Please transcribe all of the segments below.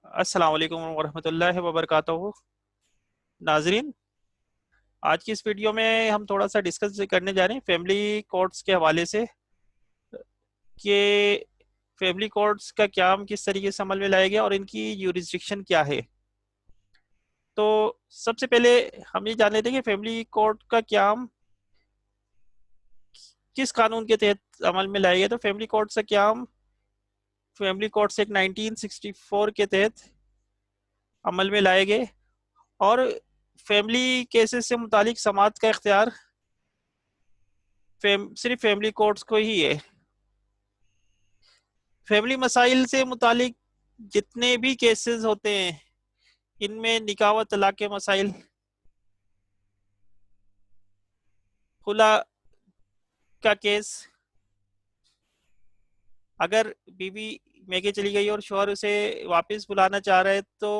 अस्सलाम वालेकुम वरहमतुल्लाहि वबरकातुहू। नाजरीन, आज की इस वीडियो में हम थोड़ा सा डिस्कस करने जा रहे हैं फैमिली कोर्ट्स के हवाले से कि फैमिली कोर्ट्स का क्याम किस तरीके से अमल में लाया गया और इनकी यूरिसडिक्शन क्या है। तो सबसे पहले हम ये जान लेते हैं कि फैमिली कोर्ट का क्याम किस कानून के तहत अमल में लाया गया। तो फैमिली कोर्ट का क्याम फैमिली कोर्ट्स एक्ट 1964 के तहत अमल में लाए गए और फैमिली केसेस से मुतालिक समाअत का इख्तियार सिर्फ फैमिली कोर्ट्स को ही है। फैमिली मसाइल से मुतालिक जितने भी केसेस होते हैं, इनमें निकाह व तलाक के मसाइल, खुला का केस, अगर बीवी मैके चली गई और शौहर उसे वापस बुलाना चाह रहे हैं तो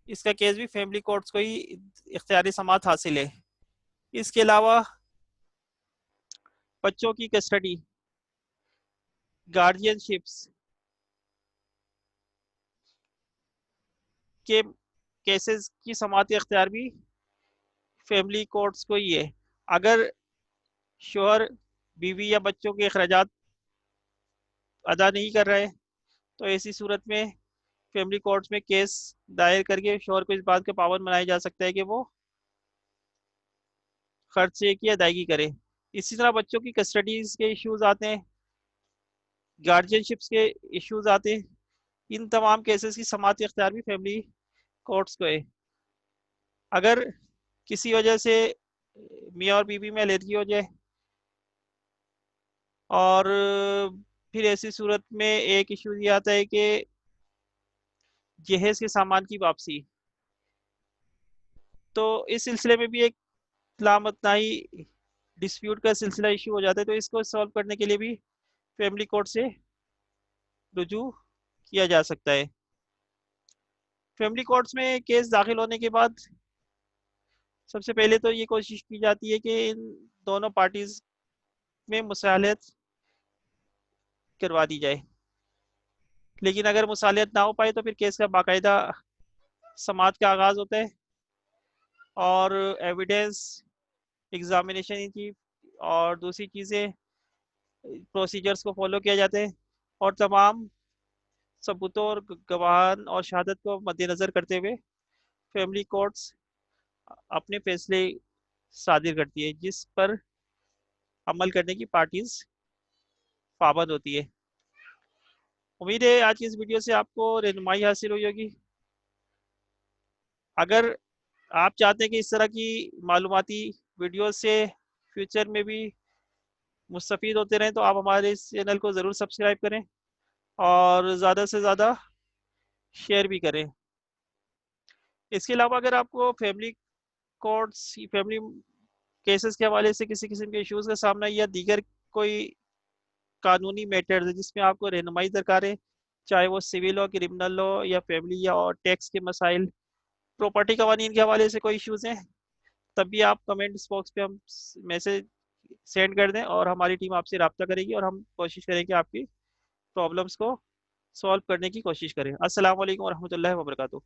इसका केस भी फैमिली कोर्ट्स को ही इख्तियारी समाअत हासिल है। इसके अलावा बच्चों की कस्टडी, गार्जियनशिप्स के केसेस की समाअत इख्तियार भी फैमिली कोर्ट्स को ही है। अगर शौहर बीवी या बच्चों के अखराजात अदा नहीं कर रहे तो ऐसी सूरत में फैमिली कोर्ट्स में केस दायर करके शौहर को इस बात का पाबंद बनाया जा सकता है कि वो खर्चे की अदायगी करे। इसी तरह बच्चों की कस्टडीज के इश्यूज आते हैं, गार्जियनशिप्स के इश्यूज आते हैं। इन तमाम केसेस की समाअत इख्तियार भी फैमिली कोर्ट्स को है। अगर किसी वजह से मियाँ और बीवी में एलर्जी हो जाए और फिर ऐसी सूरत में एक इशू ये आता है कि जहेज के सामान की वापसी, तो इस सिलसिले में भी एक लामतनाही डिस्प्यूट का सिलसिला इशू हो जाता है। तो इसको सॉल्व करने के लिए भी फैमिली कोर्ट से रुजू किया जा सकता है। फैमिली कोर्ट्स में केस दाखिल होने के बाद सबसे पहले तो ये कोशिश की जाती है कि इन दोनों पार्टीज में मुसालहत करवा दी जाए। लेकिन अगर मुसालहत ना हो पाए तो फिर केस का बाकायदा समाअत का आगाज़ होता है और एविडेंस एग्जामिनेशन की और दूसरी चीज़ें प्रोसीजर्स को फॉलो किया जाता है और तमाम सबूतों और गवाहान और शहादत को मद्देनज़र करते हुए फैमिली कोर्ट्स अपने फैसले सादिर करती है जिस पर अमल करने की पार्टीज पाबंद होती है। उम्मीद है आज की इस वीडियो से आपको रहनुमाई हासिल हुई होगी। अगर आप चाहते हैं कि इस तरह की मालूमाती वीडियो से फ्यूचर में भी मुस्तफ़ीद होते रहें तो आप हमारे इस चैनल को ज़रूर सब्सक्राइब करें और ज़्यादा से ज़्यादा शेयर भी करें। इसके अलावा अगर आपको फैमिली कोर्ट्स फैमिली केसेस के हवाले से किसी किस्म के इश्यूज़ का सामना या दीगर कोई कानूनी मैटर्स है जिसमें आपको रहनुमाई दरकार है, चाहे वो सिविल हो, क्रिमिनल हो या फैमिली या और टैक्स के मसाइल, प्रॉपर्टी कवानीन के हवाले से कोई इश्यूज़ हैं, तब भी आप कमेंट बॉक्स पे हम मैसेज सेंड कर दें और हमारी टीम आपसे रब्ता करेगी और हम कोशिश करेंगे आपकी प्रॉब्लम्स को सॉल्व करने की कोशिश करें। अस्सलाम वालेकुम रहमतुल्लाहि व बरकातुहू।